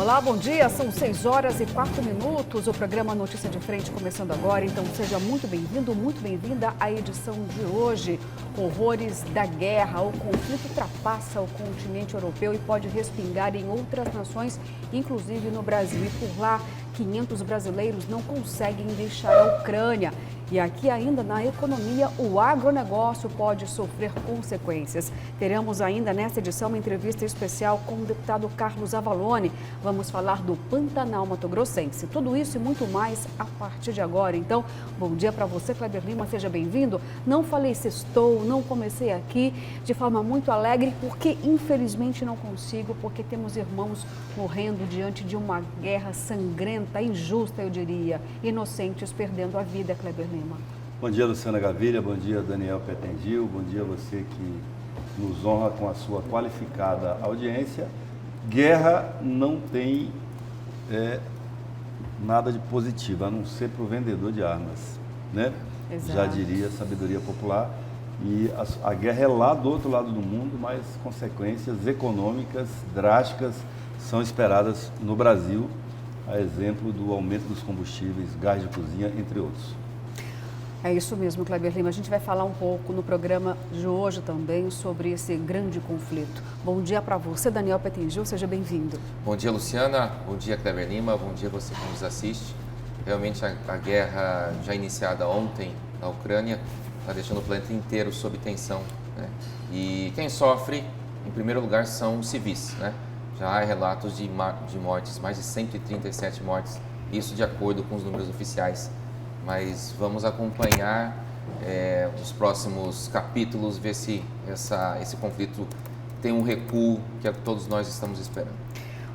Olá, bom dia. São 6h04. O programa Notícia de Frente começando agora. Então seja muito bem-vindo, muito bem-vinda à edição de hoje. Horrores da guerra. O conflito ultrapassa o continente europeu e pode respingar em outras nações, inclusive no Brasil. E por lá, 500 brasileiros não conseguem deixar a Ucrânia. E aqui ainda na economia, o agronegócio pode sofrer consequências. Teremos ainda nesta edição uma entrevista especial com o deputado Carlos Avalone. Vamos falar do Pantanal Mato-Grossense. Tudo isso e muito mais a partir de agora. Então, bom dia para você, Kleber Lima, seja bem-vindo. Não falei sextou, não comecei aqui de forma muito alegre, porque infelizmente não consigo, porque temos irmãos morrendo diante de uma guerra sangrenta, injusta, eu diria, inocentes perdendo a vida, Kleber Lima. Bom dia, Luciana Gaviria, bom dia, Daniel Petengil, bom dia a você que nos honra com a sua qualificada audiência. Guerra não tem nada de positivo, a não ser para o vendedor de armas, né? Exato. Já diria a sabedoria popular. E a guerra é lá do outro lado do mundo, mas consequências econômicas drásticas são esperadas no Brasil, a exemplo do aumento dos combustíveis, gás de cozinha, entre outros. É isso mesmo, Kleber Lima. A gente vai falar um pouco no programa de hoje também sobre esse grande conflito. Bom dia para você, Daniel Petengil, seja bem-vindo. Bom dia, Luciana. Bom dia, Kleber Lima. Bom dia você que nos assiste. Realmente a guerra já iniciada ontem na Ucrânia está deixando o planeta inteiro sob tensão, né? E quem sofre, em primeiro lugar, são os civis, né? Já há relatos de mortes, mais de 137 mortes, isso de acordo com os números oficiais. Mas vamos acompanhar os próximos capítulos, ver se esse conflito tem um recuo que todos nós estamos esperando.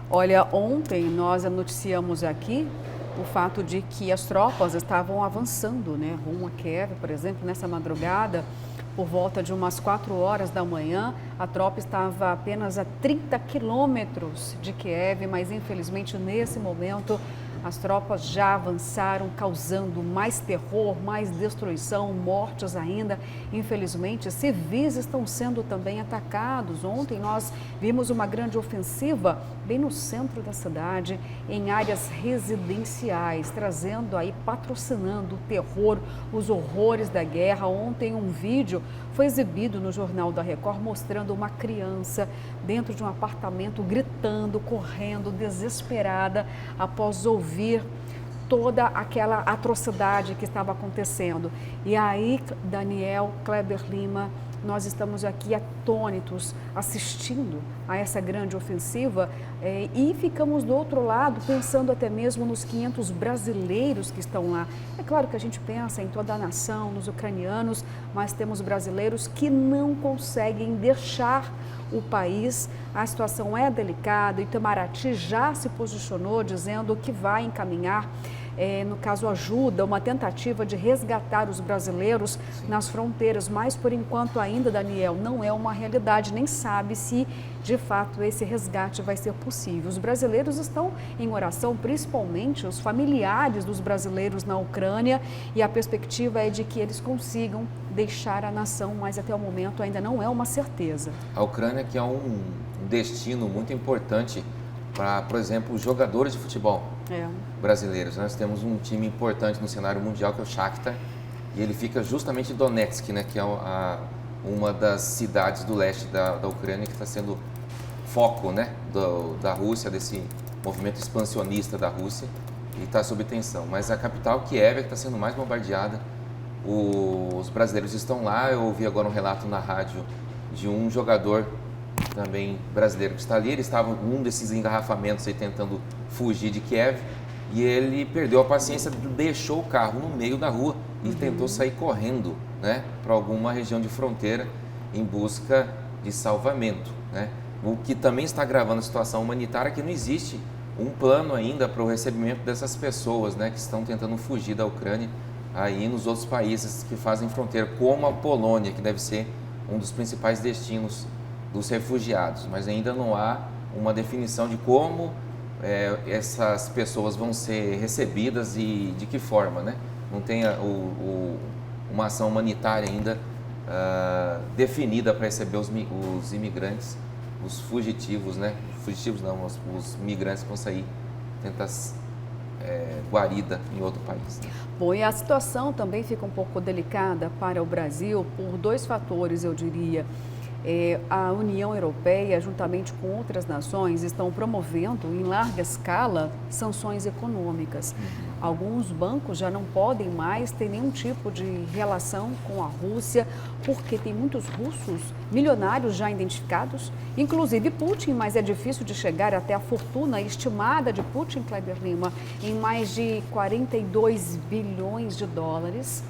Olha, ontem nós noticiamos aqui o fato de que as tropas estavam avançando, né, rumo a Kiev, por exemplo, nessa madrugada, por volta de umas 4h da manhã, a tropa estava apenas a 30 quilômetros de Kiev, mas infelizmente nesse momento as tropas já avançaram, causando mais terror, mais destruição, mortes ainda. Infelizmente, civis estão sendo também atacados. Ontem nós vimos uma grande ofensiva bem no centro da cidade, em áreas residenciais, trazendo aí, patrocinando o terror, os horrores da guerra. Ontem um vídeo foi exibido no Jornal da Record mostrando uma criança dentro de um apartamento gritando, correndo, desesperada após ouvir toda aquela atrocidade que estava acontecendo. E aí, Daniel, Kleber Lima, nós estamos aqui atônitos, assistindo a essa grande ofensiva e ficamos do outro lado pensando até mesmo nos 500 brasileiros que estão lá. É claro que a gente pensa em toda a nação, nos ucranianos, mas temos brasileiros que não conseguem deixar o país. A situação é delicada. Itamaraty já se posicionou dizendo que vai encaminhar, no caso, ajuda, uma tentativa de resgatar os brasileiros nas fronteiras, mas por enquanto ainda, Daniel, não é uma realidade, nem sabe se de fato esse resgate vai ser possível. Os brasileiros estão em oração, principalmente os familiares dos brasileiros na Ucrânia, e a perspectiva é de que eles consigam deixar a nação, mas até o momento ainda não é uma certeza. A Ucrânia, que é um destino muito importante para, por exemplo, os jogadores de futebol brasileiros. Nós temos um time importante no cenário mundial, que é o Shakhtar, e ele fica justamente em Donetsk, né, que é uma das cidades do leste da Ucrânia que está sendo foco, né, da Rússia, desse movimento expansionista da Rússia, e está sob tensão. Mas a capital, Kiev, é que está sendo mais bombardeada. Os brasileiros estão lá. Eu ouvi agora um relato na rádio de um jogador também brasileiro que está ali. Ele estava num desses engarrafamentos aí tentando fugir de Kiev e ele perdeu a paciência, deixou o carro no meio da rua e tentou sair correndo, né, para alguma região de fronteira em busca de salvamento, né? O que também está agravando a situação humanitária, que não existe um plano ainda para o recebimento dessas pessoas, né, que estão tentando fugir da Ucrânia aí nos outros países que fazem fronteira, como a Polônia, que deve ser um dos principais destinos dos refugiados, mas ainda não há uma definição de como essas pessoas vão ser recebidas e de que forma, né? Não tem uma ação humanitária ainda definida para receber os imigrantes, os fugitivos, né, fugitivos não, os migrantes que vão sair, tentar guarida em outro país. Né? Bom, e a situação também fica um pouco delicada para o Brasil por dois fatores, eu diria. A União Europeia, juntamente com outras nações, estão promovendo em larga escala sanções econômicas. Alguns bancos já não podem mais ter nenhum tipo de relação com a Rússia, porque tem muitos russos milionários já identificados, inclusive Putin, mas é difícil de chegar até a fortuna estimada de Putin, Kleber Lima, em mais de 42 bilhões de dólares.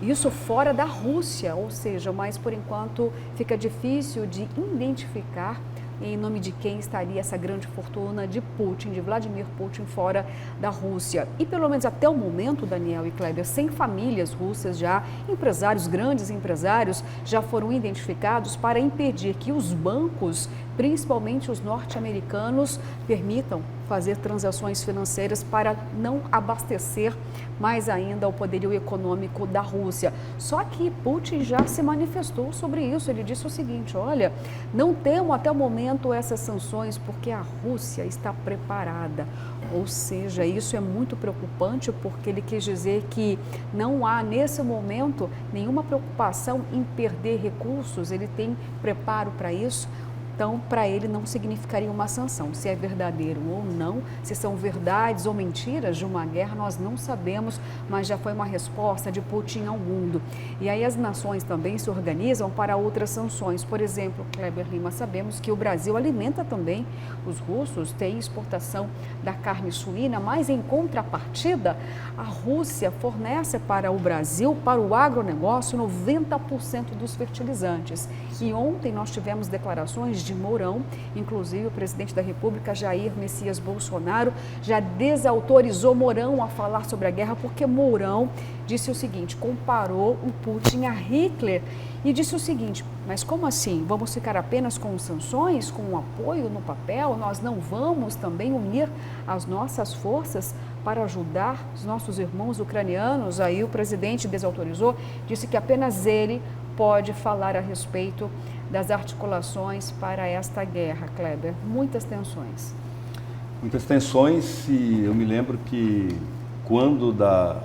Isso fora da Rússia, ou seja, mas por enquanto fica difícil de identificar em nome de quem estaria essa grande fortuna de Putin, de Vladimir Putin, fora da Rússia. E pelo menos até o momento, Daniel e Kleber, 100 famílias russas já, empresários, grandes empresários, já foram identificados para impedir que os bancos, principalmente os norte-americanos, permitam fazer transações financeiras para não abastecer mais ainda o poderio econômico da Rússia. Só que Putin já se manifestou sobre isso. Ele disse o seguinte: olha, não temo até o momento essas sanções porque a Rússia está preparada. Ou seja, isso é muito preocupante porque ele quis dizer que não há nesse momento nenhuma preocupação em perder recursos, ele tem preparo para isso. Então, para ele não significaria uma sanção. Se é verdadeiro ou não, se são verdades ou mentiras de uma guerra, nós não sabemos, mas já foi uma resposta de Putin ao mundo. E aí as nações também se organizam para outras sanções. Por exemplo, Kleber Lima, sabemos que o Brasil alimenta também os russos, tem exportação da carne suína, mas em contrapartida, a Rússia fornece para o Brasil, para o agronegócio, 90% dos fertilizantes. E ontem nós tivemos declarações de Mourão, inclusive o presidente da República, Jair Messias Bolsonaro, já desautorizou Mourão a falar sobre a guerra, porque Mourão disse o seguinte, comparou o Putin a Hitler e disse o seguinte: mas como assim? Vamos ficar apenas com sanções, com um apoio no papel? Nós não vamos também unir as nossas forças para ajudar os nossos irmãos ucranianos? Aí o presidente desautorizou, disse que apenas ele pode falar a respeito das articulações para esta guerra, Kleber. Muitas tensões. Muitas tensões, e eu me lembro que quando da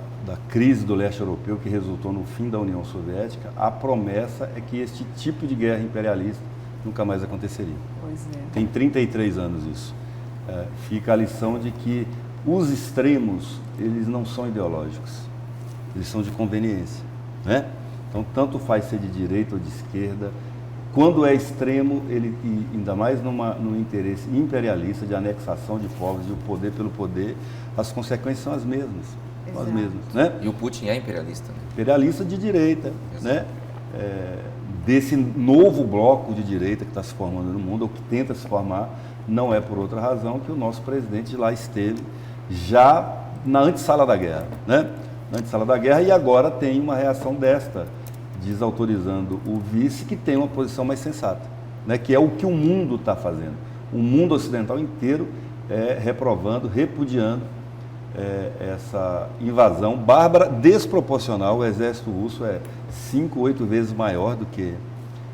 crise do leste europeu, que resultou no fim da União Soviética, a promessa é que este tipo de guerra imperialista nunca mais aconteceria. Pois é. Tem 33 anos isso. Fica a lição de que os extremos, eles não são ideológicos, eles são de conveniência, né? Então, tanto faz ser de direita ou de esquerda, quando é extremo, ele, e ainda mais no interesse imperialista de anexação de povos, de poder pelo poder, as consequências são as mesmas. As mesmas, né? E o Putin é imperialista, né? Imperialista de direita, né? Desse novo bloco de direita que está se formando no mundo, ou que tenta se formar, não é por outra razão que o nosso presidente lá esteve já na antessala da guerra, né? Na antessala da guerra, e agora tem uma reação desta, desautorizando o vice, que tem uma posição mais sensata, né? Que é o que o mundo está fazendo. O mundo ocidental inteiro reprovando, repudiando essa invasão bárbara, desproporcional. O exército russo é 5, 8 vezes maior do que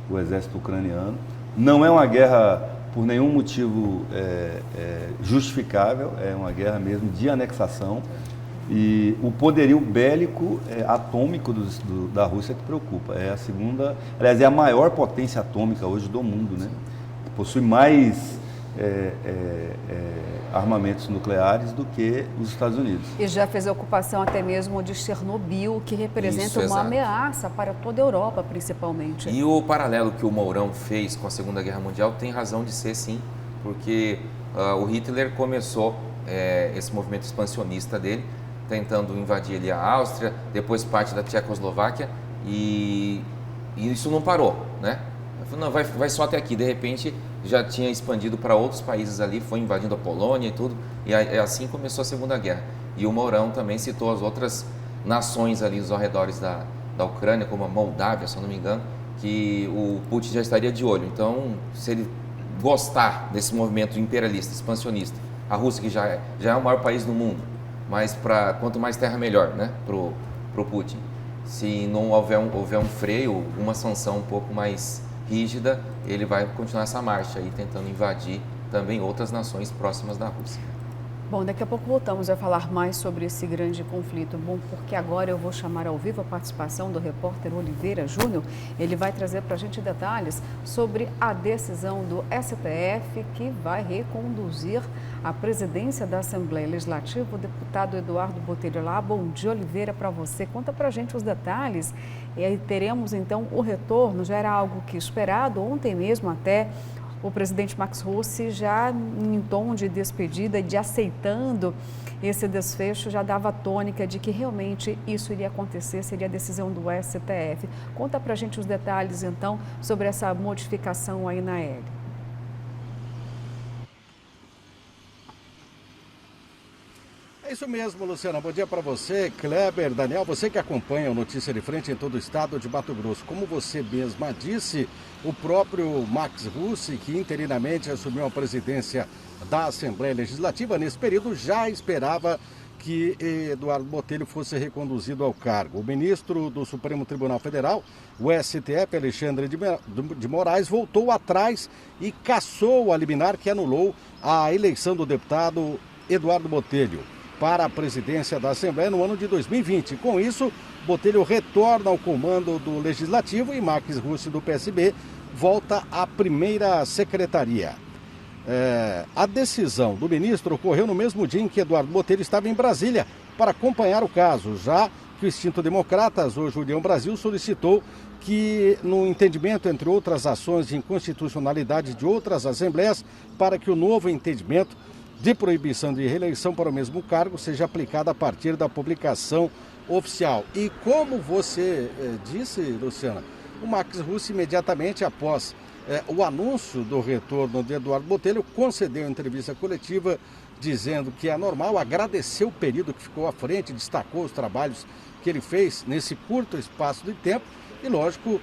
o exército ucraniano. Não é uma guerra por nenhum motivo justificável, é uma guerra mesmo de anexação. E o poderio bélico atômico da Rússia que preocupa. É a segunda, aliás, é a maior potência atômica hoje do mundo, né? Possui mais armamentos nucleares do que os Estados Unidos. E já fez a ocupação até mesmo de Chernobyl, que representa uma ameaça para toda a Europa, principalmente. E o paralelo que o Mourão fez com a Segunda Guerra Mundial tem razão de ser, sim, porque o Hitler começou esse movimento expansionista dele, tentando invadir ali a Áustria, depois parte da Tchecoslováquia, e isso não parou, né? Não, vai só até aqui. De repente já tinha expandido para outros países ali, foi invadindo a Polônia e tudo, e assim começou a Segunda Guerra. E o Mourão também citou as outras nações ali nos arredores da Ucrânia, como a Moldávia, se eu não me engano, que o Putin já estaria de olho. Então, se ele gostar desse movimento imperialista, expansionista, a Rússia, que já é o maior país do mundo, mas quanto mais terra melhor, né, pro Putin. Se não houver um freio, uma sanção um pouco mais rígida, ele vai continuar essa marcha aí, tentando invadir também outras nações próximas da Rússia. Bom, daqui a pouco voltamos a falar mais sobre esse grande conflito. Bom, porque agora eu vou chamar ao vivo a participação do repórter Oliveira Júnior. Ele vai trazer para a gente detalhes sobre a decisão do STF que vai reconduzir a presidência da Assembleia Legislativa. O deputado Eduardo Botelho lá. Bom dia, Oliveira, para você. Conta para a gente os detalhes. E aí teremos então o retorno. Já era algo que esperado ontem mesmo até. O presidente Max Russi, já em tom de despedida, de aceitando esse desfecho, já dava a tônica de que realmente isso iria acontecer, seria a decisão do STF. Conta pra gente os detalhes, então, sobre essa modificação aí na L. É isso mesmo, Luciana. Bom dia para você, Kleber, Daniel, você que acompanha o Notícia de Frente em todo o estado de Mato Grosso. Como você mesma disse, o próprio Max Russi, que interinamente assumiu a presidência da Assembleia Legislativa, nesse período já esperava que Eduardo Botelho fosse reconduzido ao cargo. O ministro do Supremo Tribunal Federal, o STF, Alexandre de Moraes, voltou atrás e cassou a liminar que anulou a eleição do deputado Eduardo Botelho para a presidência da Assembleia no ano de 2020. Com isso, Botelho retorna ao comando do Legislativo e Max Russi, do PSB, volta à primeira secretaria. A decisão do ministro ocorreu no mesmo dia em que Eduardo Botelho estava em Brasília para acompanhar o caso, já que o extinto Democratas, hoje União Brasil, solicitou que, no entendimento entre outras ações de inconstitucionalidade de outras assembleias, para que o novo entendimento de proibição de reeleição para o mesmo cargo seja aplicada a partir da publicação oficial. E como você disse, Luciana, o Max Russi, imediatamente após o anúncio do retorno de Eduardo Botelho, concedeu entrevista coletiva dizendo que é normal, agradeceu o período que ficou à frente, destacou os trabalhos que ele fez nesse curto espaço de tempo e, lógico,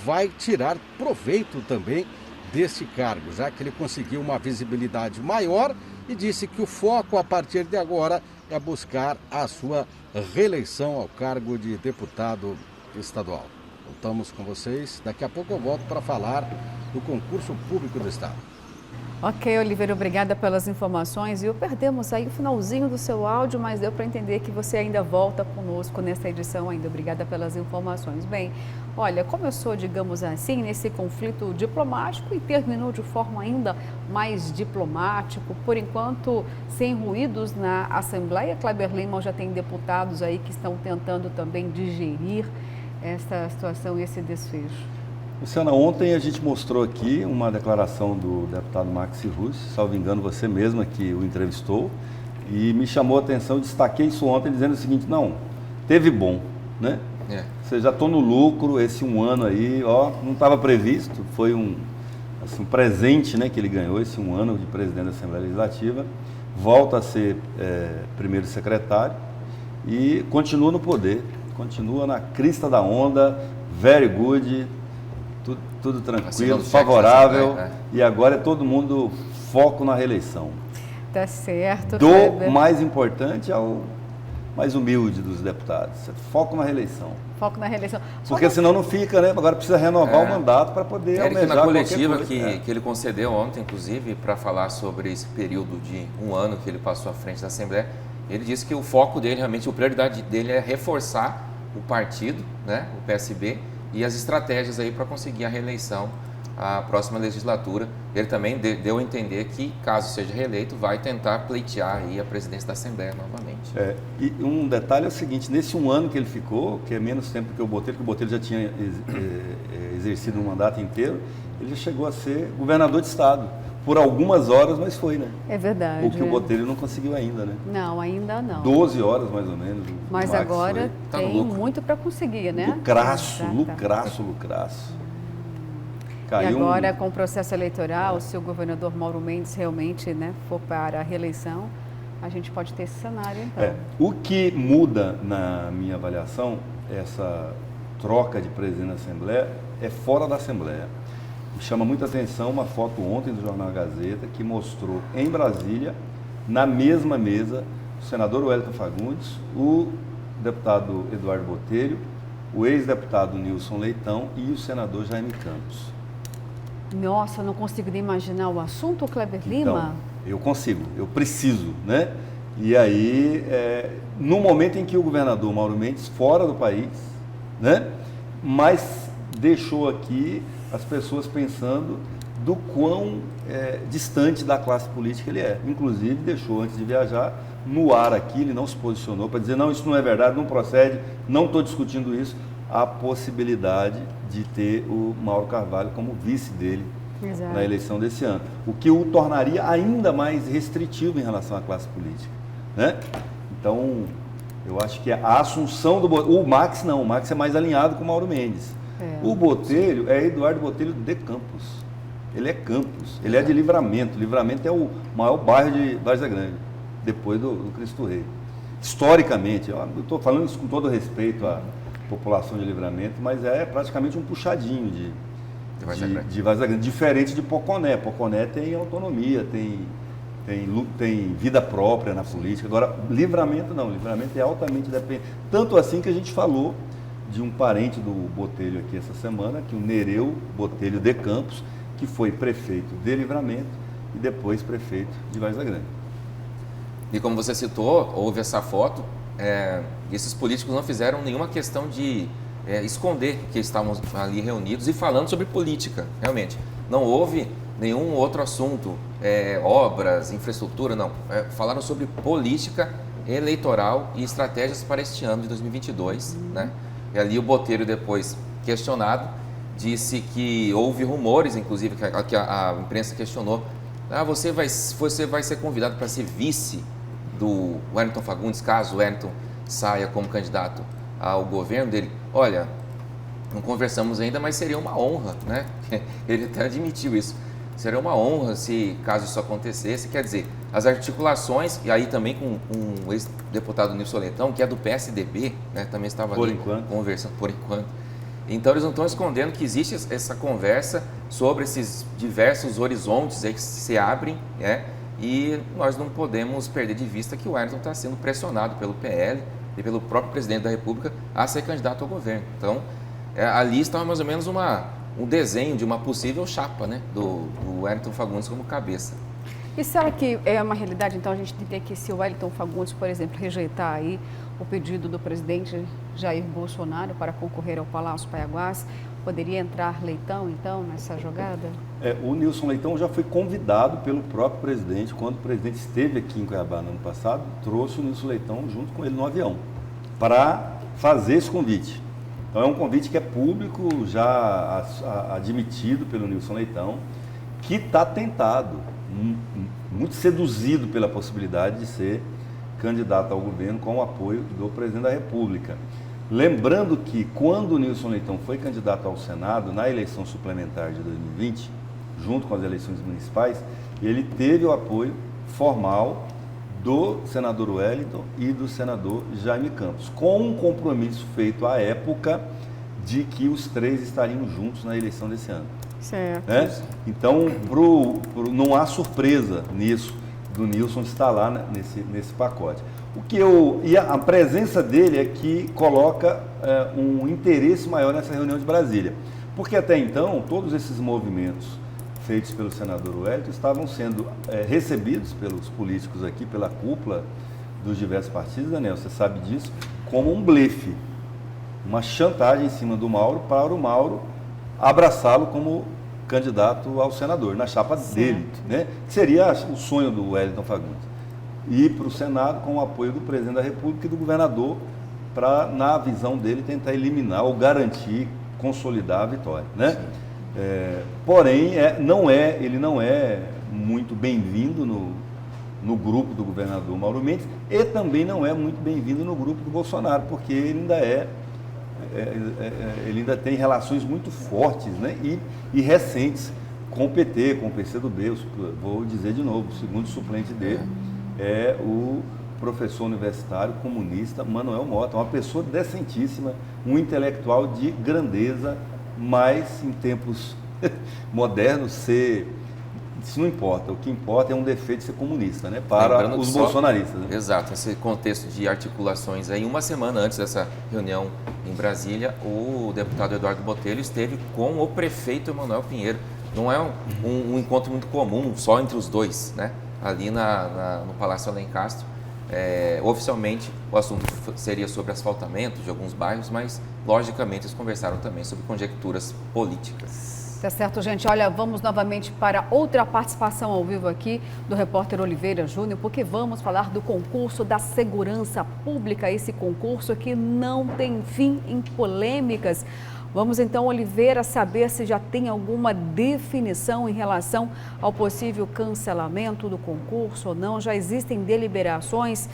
vai tirar proveito também desse cargo, já que ele conseguiu uma visibilidade maior e disse que o foco a partir de agora é buscar a sua reeleição ao cargo de deputado estadual. Voltamos com vocês. Daqui a pouco eu volto para falar do concurso público do Estado. Ok, Oliveira, obrigada pelas informações. E perdemos aí o finalzinho do seu áudio, mas deu para entender que você ainda volta conosco nessa edição ainda. Obrigada pelas informações. Bem, olha, começou, digamos assim, nesse conflito diplomático e terminou de forma ainda mais diplomático. Por enquanto, sem ruídos na Assembleia. Kleber Lima, já tem deputados aí que estão tentando também digerir essa situação e esse desfecho. Luciana, ontem a gente mostrou aqui uma declaração do deputado Max Russi, salvo engano você mesma que o entrevistou, e me chamou a atenção, destaquei isso ontem dizendo o seguinte, não, teve bom, né? Você já estou no lucro, esse um ano aí, ó, não estava previsto, foi um presente, né, que ele ganhou, esse um ano de presidente da Assembleia Legislativa, volta a ser primeiro secretário e continua no poder, continua na crista da onda, very good, tudo tranquilo, favorável, e agora é todo mundo foco na reeleição. Tá certo. Do mais importante ao mais humilde dos deputados, foco na reeleição. Foco na reeleição. Porque senão não fica, né? Agora precisa renovar o mandato para poder almejar na coletiva que ele concedeu ontem, inclusive, para falar sobre esse período de um ano que ele passou à frente da Assembleia, ele disse que o foco dele, realmente, a prioridade dele é reforçar o partido, né? O PSB, e as estratégias aí para conseguir a reeleição à próxima legislatura. Ele também deu a entender que, caso seja reeleito, vai tentar pleitear aí a presidência da Assembleia novamente. E um detalhe é o seguinte, nesse um ano que ele ficou, que é menos tempo que o Botelho já tinha exercido um mandato inteiro, ele já chegou a ser governador de estado. Por algumas horas, mas foi, né? É verdade. O que o Botelho não conseguiu ainda, né? Não, ainda não. 12 horas, mais ou menos. Mas agora tem muito para conseguir, né? Lucraço. Caiu e agora, com o processo eleitoral, se o governador Mauro Mendes realmente, né, for para a reeleição, a gente pode ter esse cenário, então. O que muda, na minha avaliação, essa troca de presidente da Assembleia, é fora da Assembleia. Me chama muita atenção uma foto ontem do Jornal Gazeta que mostrou em Brasília, na mesma mesa, o senador Wellington Fagundes, o deputado Eduardo Botelho, o ex-deputado Nilson Leitão e o senador Jaime Campos. Nossa, eu não consigo nem imaginar o assunto, Kleber Lima. Então, eu consigo, eu preciso, né? E aí, no momento em que o governador Mauro Mendes, fora do país, né? Mas deixou aqui as pessoas pensando do quão distante da classe política ele é. Inclusive, deixou, antes de viajar, no ar aqui, ele não se posicionou para dizer, não, isso não é verdade, não procede, não estou discutindo isso, a possibilidade de ter o Mauro Carvalho como vice dele Exato. Na eleição desse ano. O que o tornaria ainda mais restritivo em relação à classe política, né? Então, eu acho que a assunção do Botelho... O Max não, o Max é mais alinhado com o Mauro Mendes. O Botelho é Eduardo Botelho de Campos. Ele é Campos, ele é de Livramento. Livramento é o maior bairro de Várzea Grande, depois do Cristo Rei. Historicamente, eu estou falando isso com todo respeito à população de Livramento, mas é praticamente um puxadinho de Várzea Grande, diferente de Poconé. Poconé tem autonomia, tem vida própria na política. Agora, Livramento não, Livramento é altamente dependente. Tanto assim que a gente falou de um parente do Botelho aqui essa semana, que o Nereu Botelho de Campos, que foi prefeito de Livramento e depois prefeito de Várzea Grande. E como você citou, houve essa foto, e esses políticos não fizeram nenhuma questão de esconder que estavam ali reunidos e falando sobre política, realmente. Não houve nenhum outro assunto, obras, infraestrutura, não. Falaram sobre política eleitoral e estratégias para este ano de 2022, né? E ali o Botelho, depois questionado, disse que houve rumores, inclusive, que a imprensa questionou. Você vai ser convidado para ser vice do Wellington Fagundes, caso o Wellington saia como candidato ao governo dele. Olha, não conversamos ainda, mas seria uma honra, né? Ele até admitiu isso. Seria uma honra se caso isso acontecesse. Quer dizer, as articulações, e aí também com o ex-deputado Nilson Leitão, que é do PSDB, né? Também estava ali conversando por enquanto. Então eles não estão escondendo que existe essa conversa sobre esses diversos horizontes aí que se abrem, e nós não podemos perder de vista que o Wellington está sendo pressionado pelo PL e pelo próprio presidente da República a ser candidato ao governo. Então, ali está mais ou menos um desenho de uma possível chapa, né, do Wellington Fagundes como cabeça. E será que é uma realidade, então, a gente entender que se o Wellington Fagundes, por exemplo, rejeitar aí o pedido do presidente Jair Bolsonaro para concorrer ao Palácio Paiaguás, poderia entrar Leitão, então, nessa jogada? O Nilson Leitão já foi convidado pelo próprio presidente, quando o presidente esteve aqui em Cuiabá no ano passado, trouxe o Nilson Leitão junto com ele no avião, para fazer esse convite. Então é um convite que é público, já admitido pelo Nilson Leitão, que está tentado, muito seduzido pela possibilidade de ser candidato ao governo com o apoio do presidente da República. Lembrando que quando o Nilson Leitão foi candidato ao Senado, na eleição suplementar de 2020, junto com as eleições municipais, ele teve o apoio formal do senador Wellington e do senador Jaime Campos, com um compromisso feito à época de que os três estariam juntos na eleição desse ano. Certo. Então, não há surpresa nisso, do Nilson estar lá nesse pacote. E a presença dele é que coloca um interesse maior nessa reunião de Brasília. Porque até então, todos esses movimentos feitos pelo senador Wellington estavam sendo recebidos pelos políticos aqui, pela cúpula dos diversos partidos, Daniel, você sabe disso, como um blefe, uma chantagem em cima do Mauro para o Mauro abraçá-lo como candidato ao senador, na chapa dele, né? Que seria o sonho do Wellington Fagundes. Ir para o Senado com o apoio do presidente da República e do governador para, na visão dele, tentar eliminar ou garantir, consolidar a vitória, né? Porém, ele não é muito bem-vindo no grupo do governador Mauro Mendes e também não é muito bem-vindo no grupo do Bolsonaro, porque ele ainda tem relações muito fortes, né? e recentes com o PT, com o PCdoB. Vou dizer de novo, o segundo suplente dele é o professor universitário comunista Manuel Mota, uma pessoa decentíssima, um intelectual de grandeza, mas em tempos modernos isso não importa. O que importa é um defeito de ser comunista, né? Para os bolsonaristas. Né? Exato, esse contexto de articulações aí, uma semana antes dessa reunião em Brasília, o deputado Eduardo Botelho esteve com o prefeito Emanuel Pinheiro, Não é um encontro muito comum só entre os dois, né? Ali no Palácio Alencastro. Oficialmente, o assunto seria sobre asfaltamento de alguns bairros, mas, logicamente, eles conversaram também sobre conjecturas políticas. Tá certo, gente. Olha, vamos novamente para outra participação ao vivo aqui do repórter Oliveira Júnior, porque vamos falar do concurso da segurança pública, esse concurso que não tem fim em polêmicas. Vamos então, Oliveira, saber se já tem alguma definição em relação ao possível cancelamento do concurso ou não. Já existem deliberações?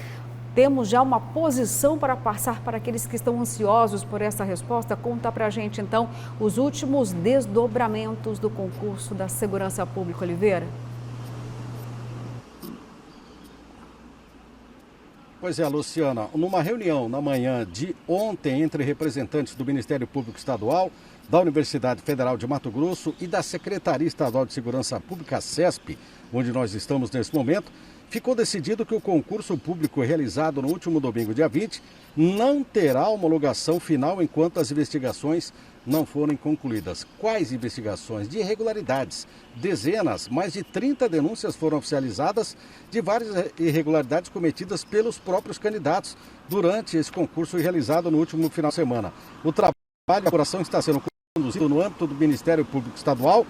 Temos já uma posição para passar para aqueles que estão ansiosos por essa resposta? Conta para a gente, então, os últimos desdobramentos do concurso da segurança pública, Oliveira. Pois é, Luciana, numa reunião na manhã de ontem entre representantes do Ministério Público Estadual, da Universidade Federal de Mato Grosso e da Secretaria Estadual de Segurança Pública, SESP, onde nós estamos nesse momento, ficou decidido que o concurso público realizado no último domingo, dia 20, não terá homologação final enquanto as investigações não forem concluídas. Quais investigações? De irregularidades. Dezenas, mais de 30 denúncias foram oficializadas de várias irregularidades cometidas pelos próprios candidatos durante esse concurso realizado no último final de semana. O trabalho de apuração está sendo conduzido no âmbito do Ministério Público Estadual.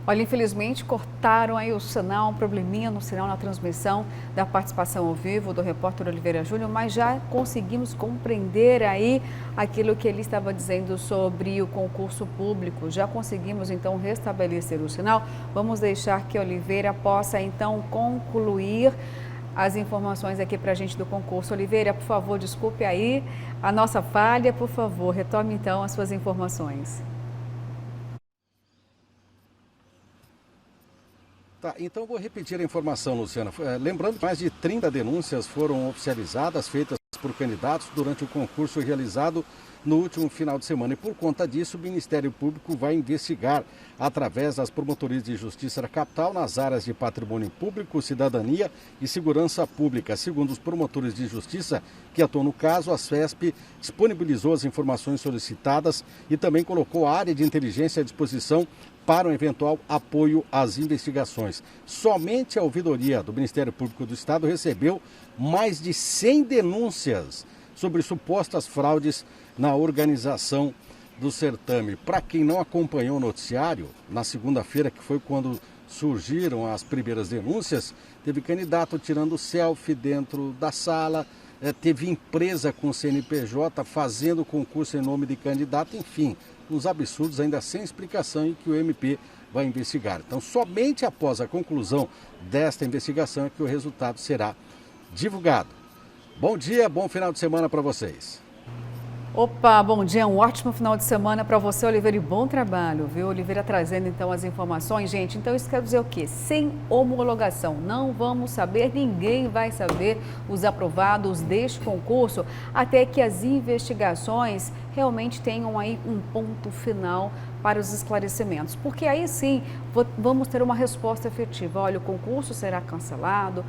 Olha, infelizmente cortaram aí o sinal, um probleminha no sinal na transmissão da participação ao vivo do repórter Oliveira Júnior, mas já conseguimos compreender aí aquilo que ele estava dizendo sobre o concurso público. Já conseguimos então restabelecer o sinal. Vamos deixar que Oliveira possa então concluir as informações aqui para a gente do concurso. Oliveira, por favor, desculpe aí a nossa falha, por favor, retome então as suas informações. Tá, então vou repetir a informação, Luciana. Lembrando que mais de 30 denúncias foram oficializadas, feitas por candidatos durante o concurso realizado no último final de semana. E por conta disso, o Ministério Público vai investigar, através das promotorias de justiça da capital, nas áreas de patrimônio público, cidadania e segurança pública. Segundo os promotores de justiça que atuam no caso, a SESP disponibilizou as informações solicitadas e também colocou a área de inteligência à disposição para um eventual apoio às investigações. Somente a ouvidoria do Ministério Público do Estado recebeu mais de 100 denúncias sobre supostas fraudes na organização do certame. Para quem não acompanhou o noticiário, na segunda-feira, que foi quando surgiram as primeiras denúncias, teve candidato tirando selfie dentro da sala, teve empresa com CNPJ fazendo concurso em nome de candidato, enfim, uns absurdos ainda sem explicação e que o MP vai investigar. Então, somente após a conclusão desta investigação é que o resultado será divulgado. Bom dia, bom final de semana para vocês. Opa, bom dia, um ótimo final de semana para você, Oliveira, e bom trabalho, viu? Oliveira trazendo então as informações. Gente, então isso quer dizer o quê? Sem homologação, não vamos saber, ninguém vai saber os aprovados deste concurso até que as investigações realmente tenham aí um ponto final para os esclarecimentos, porque aí sim vamos ter uma resposta efetiva. Olha, o concurso será cancelado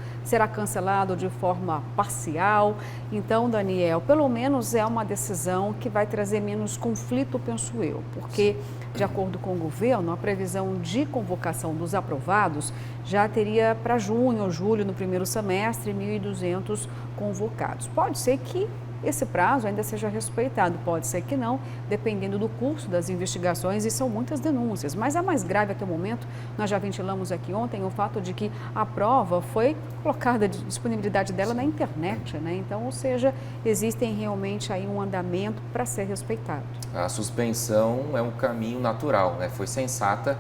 de forma parcial. Então, Daniel, pelo menos é uma decisão que vai trazer menos conflito, penso eu, porque de acordo com o governo, a previsão de convocação dos aprovados já teria para junho ou julho, no primeiro semestre, 1.200 convocados. Pode ser que esse prazo ainda seja respeitado, pode ser que não, dependendo do curso das investigações, e são muitas denúncias. Mas a mais grave até o momento, nós já ventilamos aqui ontem, o fato de que a prova foi colocada, a disponibilidade dela na internet, né? Então, ou seja, existem realmente aí um andamento para ser respeitado. A suspensão é um caminho natural, né? Foi sensata.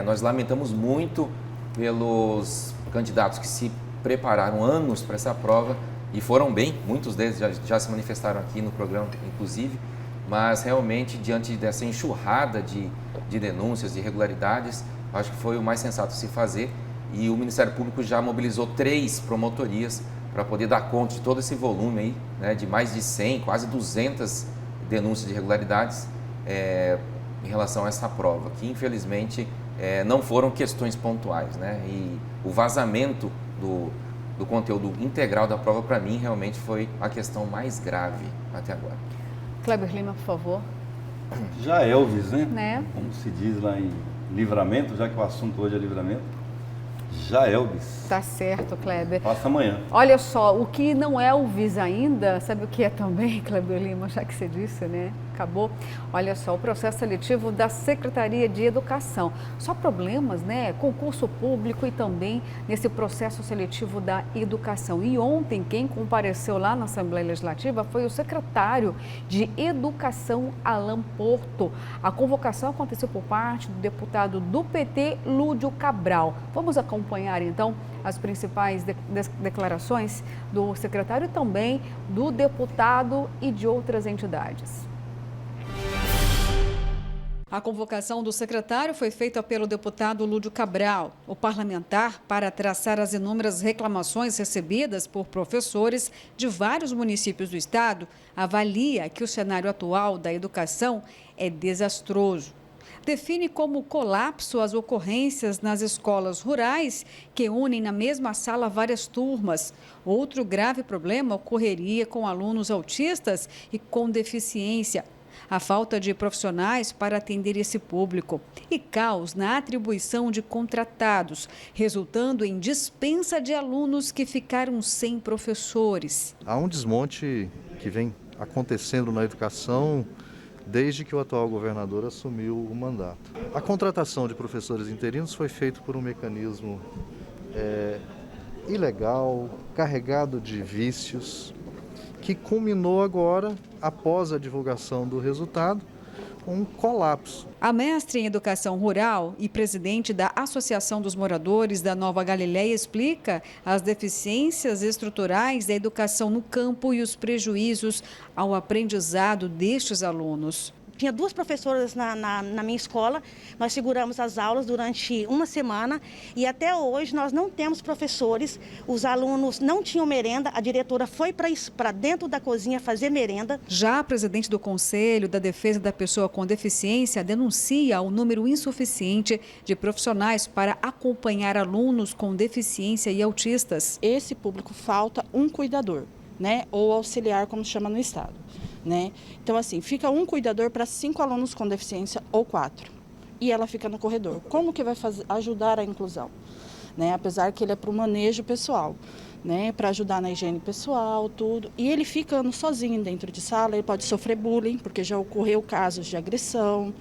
Nós lamentamos muito pelos candidatos que se prepararam anos para essa prova, e foram bem, muitos deles já se manifestaram aqui no programa, inclusive, mas realmente, diante dessa enxurrada de denúncias, de irregularidades, acho que foi o mais sensato se fazer, e o Ministério Público já mobilizou 3 promotorias para poder dar conta de todo esse volume aí, né, de mais de 100, quase 200 denúncias de irregularidades em relação a essa prova, que infelizmente não foram questões pontuais, né, e o vazamento do conteúdo integral da prova, para mim, realmente foi a questão mais grave até agora. Kleber Lima, por favor. Já Elvis, né? Como se diz lá em Livramento, já que o assunto hoje é Livramento. Já Elvis. Tá certo, Kleber. Passa amanhã. Olha só, o que não é Elvis ainda, sabe o que é também, Kleber Lima, já que você disse, né? Acabou. Olha só, o processo seletivo da Secretaria de Educação. Só problemas, né? Concurso público e também nesse processo seletivo da educação. E ontem, quem compareceu lá na Assembleia Legislativa foi o secretário de Educação, Alan Porto. A convocação aconteceu por parte do deputado do PT, Lúdio Cabral. Vamos acompanhar, então, as principais declarações do secretário e também do deputado e de outras entidades. A convocação do secretário foi feita pelo deputado Lúdio Cabral. O parlamentar, para traçar as inúmeras reclamações recebidas por professores de vários municípios do estado, avalia que o cenário atual da educação é desastroso. Define como colapso as ocorrências nas escolas rurais que unem na mesma sala várias turmas. Outro grave problema ocorreria com alunos autistas e com deficiência. A falta de profissionais para atender esse público e caos na atribuição de contratados, resultando em dispensa de alunos que ficaram sem professores. Há um desmonte que vem acontecendo na educação desde que o atual governador assumiu o mandato. A contratação de professores interinos foi feita por um mecanismo ilegal, carregado de vícios, que culminou agora, após a divulgação do resultado, um colapso. A mestre em Educação Rural e presidente da Associação dos Moradores da Nova Galileia explica as deficiências estruturais da educação no campo e os prejuízos ao aprendizado destes alunos. Tinha 2 professoras na minha escola, nós seguramos as aulas durante uma semana e até hoje nós não temos professores, os alunos não tinham merenda, a diretora foi para dentro da cozinha fazer merenda. Já a presidente do Conselho da Defesa da Pessoa com Deficiência denuncia o número insuficiente de profissionais para acompanhar alunos com deficiência e autistas. Esse público falta um cuidador, né, ou auxiliar, como se chama no estado. Né? Então, assim, fica um cuidador para 5 alunos com deficiência ou 4. E ela fica no corredor. Como que vai ajudar a inclusão? Né? Apesar que ele é para o manejo pessoal, né? Para ajudar na higiene pessoal, tudo. E ele ficando sozinho dentro de sala, ele pode sofrer bullying, porque já ocorreu casos de agressão,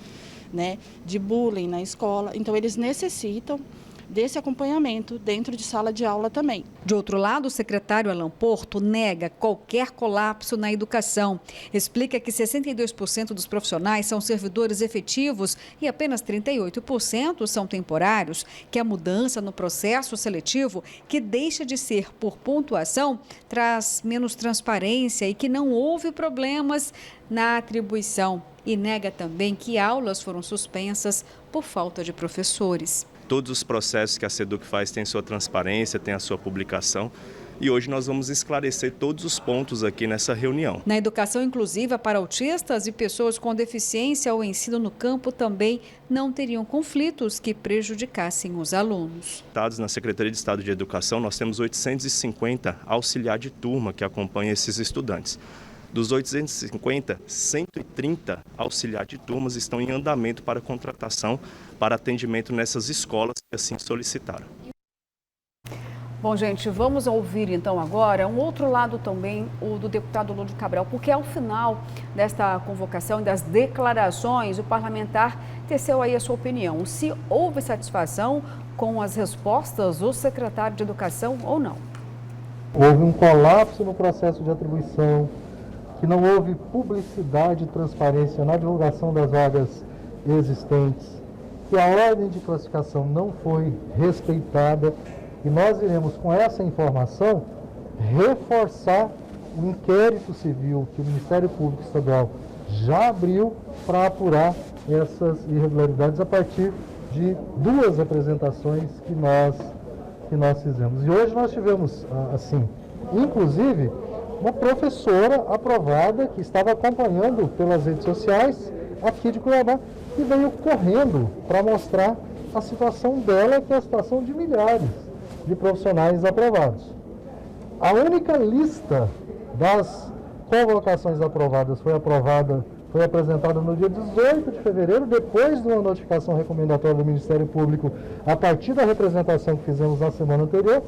né? De bullying na escola. Então, eles necessitam desse acompanhamento dentro de sala de aula também. De outro lado, o secretário Alan Porto nega qualquer colapso na educação. Explica que 62% dos profissionais são servidores efetivos e apenas 38% são temporários, que a mudança no processo seletivo, que deixa de ser por pontuação, traz menos transparência e que não houve problemas na atribuição. E nega também que aulas foram suspensas por falta de professores. Todos os processos que a SEDUC faz têm sua transparência, têm a sua publicação. E hoje nós vamos esclarecer todos os pontos aqui nessa reunião. Na educação inclusiva para autistas e pessoas com deficiência, o ensino no campo também não teriam conflitos que prejudicassem os alunos. Na Secretaria de Estado de Educação, nós temos 850 auxiliar de turma que acompanham esses estudantes. Dos 850, 130 auxiliar de turmas estão em andamento para contratação, para atendimento nessas escolas que assim solicitaram. Bom, gente, vamos ouvir então agora um outro lado também, o do deputado Lúdio Cabral, porque ao final desta convocação e das declarações, o parlamentar teceu aí a sua opinião, se houve satisfação com as respostas do secretário de Educação ou não. Houve um colapso no processo de atribuição, que não houve publicidade e transparência na divulgação das vagas existentes, que a ordem de classificação não foi respeitada e nós iremos, com essa informação, reforçar o inquérito civil que o Ministério Público Estadual já abriu para apurar essas irregularidades a partir de 2 apresentações que nós fizemos. E hoje nós tivemos, assim, inclusive, uma professora aprovada que estava acompanhando pelas redes sociais aqui de Cuiabá e veio correndo para mostrar a situação dela, que é a situação de milhares de profissionais aprovados. A única lista das convocações aprovadas foi apresentada no dia 18 de fevereiro, depois de uma notificação recomendatória do Ministério Público, a partir da representação que fizemos na semana anterior,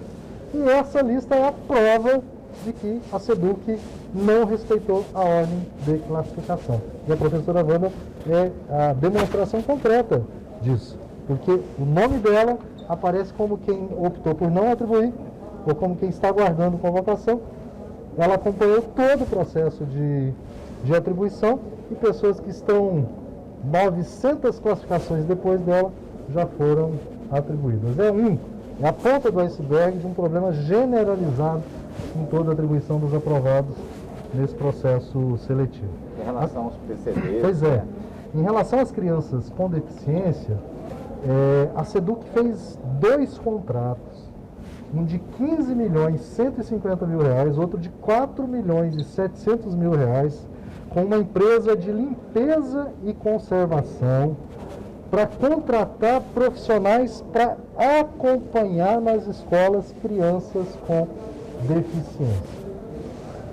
e essa lista é a prova de que a SEDUC não respeitou a ordem de classificação. E a professora Wanda é a demonstração concreta disso, porque o nome dela aparece como quem optou por não atribuir, ou como quem está aguardando convocação. Ela acompanhou todo o processo de atribuição e pessoas que estão 900 classificações depois dela já foram atribuídas. É a ponta do iceberg de um problema generalizado em toda a atribuição dos aprovados nesse processo seletivo. Em relação aos PCDs... Pois é. Em relação às crianças com deficiência, a SEDUC fez 2 contratos, um de 15 milhões 150 mil reais, outro de 4 milhões e 700 mil reais, com uma empresa de limpeza e conservação, para contratar profissionais para acompanhar nas escolas crianças com deficiência.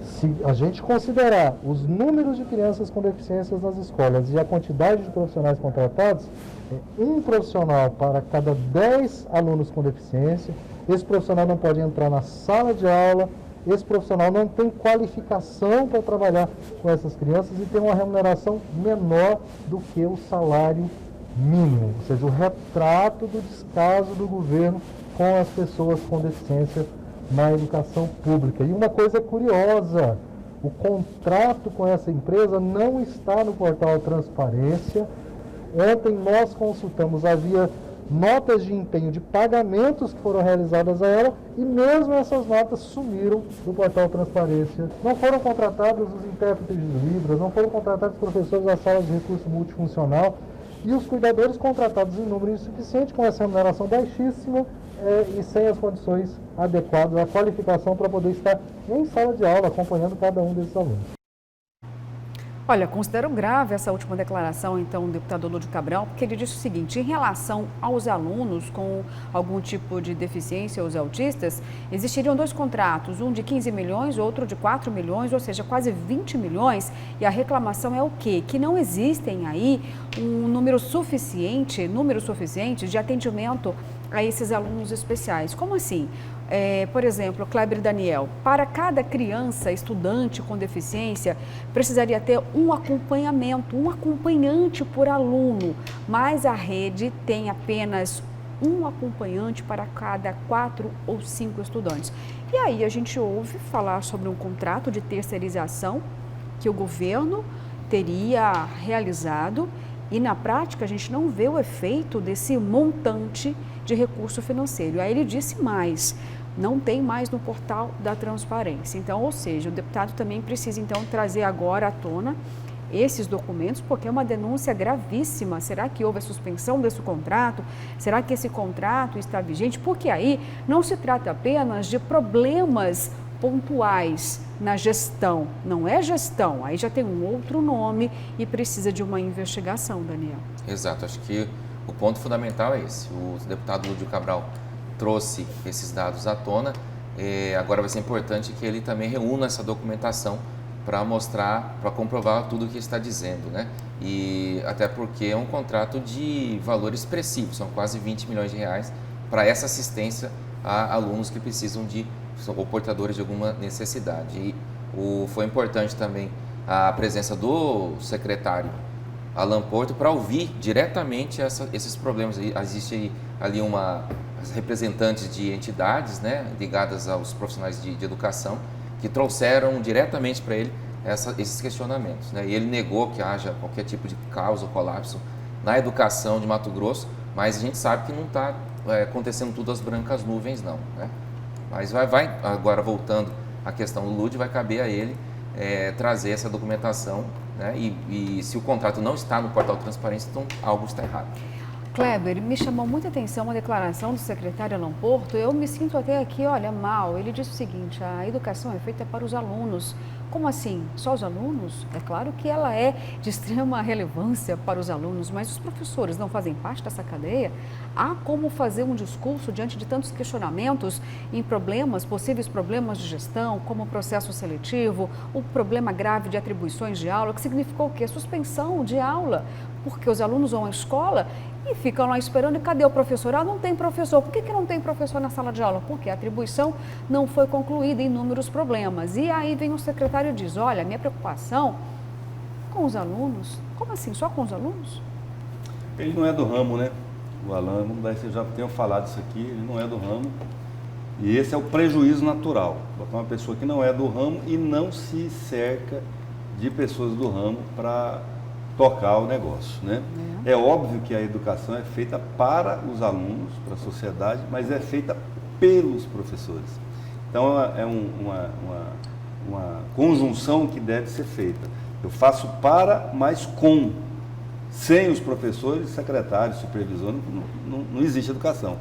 Se a gente considerar os números de crianças com deficiências nas escolas e a quantidade de profissionais contratados, é um profissional para cada 10 alunos com deficiência. Esse profissional não pode entrar na sala de aula, esse profissional não tem qualificação para trabalhar com essas crianças e tem uma remuneração menor do que o salário mínimo, ou seja, o retrato do descaso do governo com as pessoas com deficiência na educação pública. E uma coisa curiosa, o contrato com essa empresa não está no portal Transparência. Ontem nós consultamos, havia notas de empenho de pagamentos que foram realizadas a ela e mesmo essas notas sumiram do portal Transparência. Não foram contratados os intérpretes de Libras, não foram contratados os professores das salas de recurso multifuncional e os cuidadores contratados em número insuficiente, com essa remuneração baixíssima e sem as condições adequadas, a qualificação para poder estar em sala de aula acompanhando cada um desses alunos. Olha, considero grave essa última declaração, então, do deputado Lúdio Cabral, porque ele disse o seguinte: em relação aos alunos com algum tipo de deficiência, os autistas, existiriam 2 contratos, um de 15 milhões, outro de 4 milhões, ou seja, quase 20 milhões, e a reclamação é o quê? Que não existem aí um número suficiente de atendimento a esses alunos especiais. Como assim? Por exemplo, Kleber Daniel, para cada criança, estudante com deficiência, precisaria ter um acompanhamento, um acompanhante por aluno, mas a rede tem apenas um acompanhante para cada 4 ou 5 estudantes. E aí a gente ouve falar sobre um contrato de terceirização que o governo teria realizado e na prática a gente não vê o efeito desse montante de recurso financeiro. Aí ele disse mais, não tem mais no portal da transparência. Então, ou seja, o deputado também precisa então trazer agora à tona esses documentos, porque é uma denúncia gravíssima. Será que houve a suspensão desse contrato? Será que esse contrato está vigente? Porque aí não se trata apenas de problemas pontuais na gestão, não é gestão, aí já tem um outro nome e precisa de uma investigação, Daniel. Exato, acho que o ponto fundamental é esse. O deputado Lúdio Cabral trouxe esses dados à tona, agora vai ser importante que ele também reúna essa documentação para mostrar, para comprovar tudo o que está dizendo, né? E até porque é um contrato de valor expressivo, são quase 20 milhões de reais para essa assistência a alunos que precisam ou portadores de alguma necessidade. E foi importante também a presença do secretário Alan Porto para ouvir diretamente esses problemas. Existe ali representantes de entidades, né, ligadas aos profissionais de educação, que trouxeram diretamente para ele esses questionamentos, né? E ele negou que haja qualquer tipo de caos ou colapso na educação de Mato Grosso, mas a gente sabe que não está acontecendo tudo às brancas nuvens, não, né? Mas vai agora, voltando à questão do Lúdio, vai caber a ele trazer essa documentação, né? E se o contrato não está no portal Transparência, então algo está errado. Kleber, me chamou muita atenção a declaração do secretário Alan Porto. Eu me sinto até aqui, olha, mal. Ele disse o seguinte: a educação é feita para os alunos. Como assim? Só os alunos? É claro que ela é de extrema relevância para os alunos, mas os professores não fazem parte dessa cadeia? Há como fazer um discurso diante de tantos questionamentos em problemas, possíveis problemas de gestão, como o processo seletivo, o problema grave de atribuições de aula, que significou o quê? Suspensão de aula, porque os alunos vão à escola e ficam lá esperando. E cadê o professor? Ah, não tem professor. Por que não tem professor na sala de aula? Porque a atribuição não foi concluída, inúmeros problemas. E aí vem o secretário e diz: olha, minha preocupação com os alunos. Como assim? Só com os alunos? Ele não é do ramo, né? O Alan, vocês já tenham falado isso aqui, ele não é do ramo. E esse é o prejuízo natural. Botar uma pessoa que não é do ramo e não se cerca de pessoas do ramo para tocar o negócio, né? É óbvio que a educação é feita para os alunos, para a sociedade, mas é feita pelos professores. Então é uma conjunção que deve ser feita. Eu faço para, mas com. Sem os professores, secretários, supervisores, não existe educação,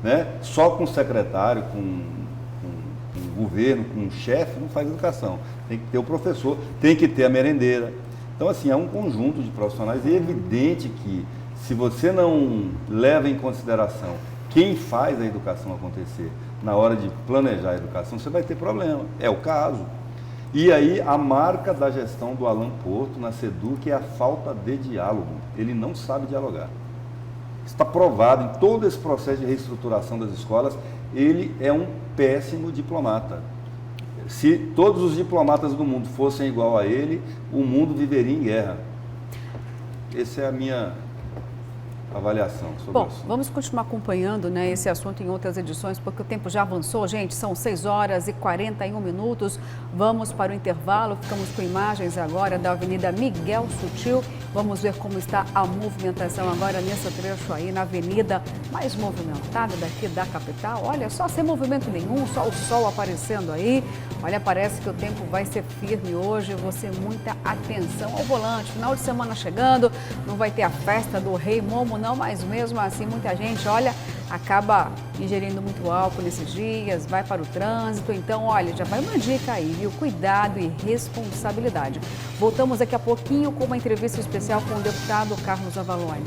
né? Só com o secretário, com o governo, com o chefe, não faz educação. Tem que ter o professor, tem que ter a merendeira. Então, assim, é um conjunto de profissionais e é evidente que, se você não leva em consideração quem faz a educação acontecer na hora de planejar a educação, você vai ter problema. É o caso. E aí, a marca da gestão do Alan Porto na SEDUC é a falta de diálogo. Ele não sabe dialogar. Está provado em todo esse processo de reestruturação das escolas, ele é um péssimo diplomata. Se todos os diplomatas do mundo fossem igual a ele, o mundo viveria em guerra. Essa é a minha avaliação sobre o assunto. Vamos continuar acompanhando, né, esse assunto em outras edições, porque o tempo já avançou, gente, são 6h41. Vamos para o intervalo, ficamos com imagens agora da Avenida Miguel Sutil. Vamos ver como está a movimentação agora nesse trecho aí, na avenida mais movimentada daqui da capital. Olha, só sem movimento nenhum, só o sol aparecendo aí. Olha, parece que o tempo vai ser firme hoje, você muita atenção ao volante. Final de semana chegando, não vai ter a festa do Rei Momo não, mas mesmo assim muita gente, olha, acaba ingerindo muito álcool nesses dias, vai para o trânsito. Então, olha, já vai uma dica aí, viu? Cuidado e responsabilidade. Voltamos daqui a pouquinho com uma entrevista especial com o deputado Carlos Avalone.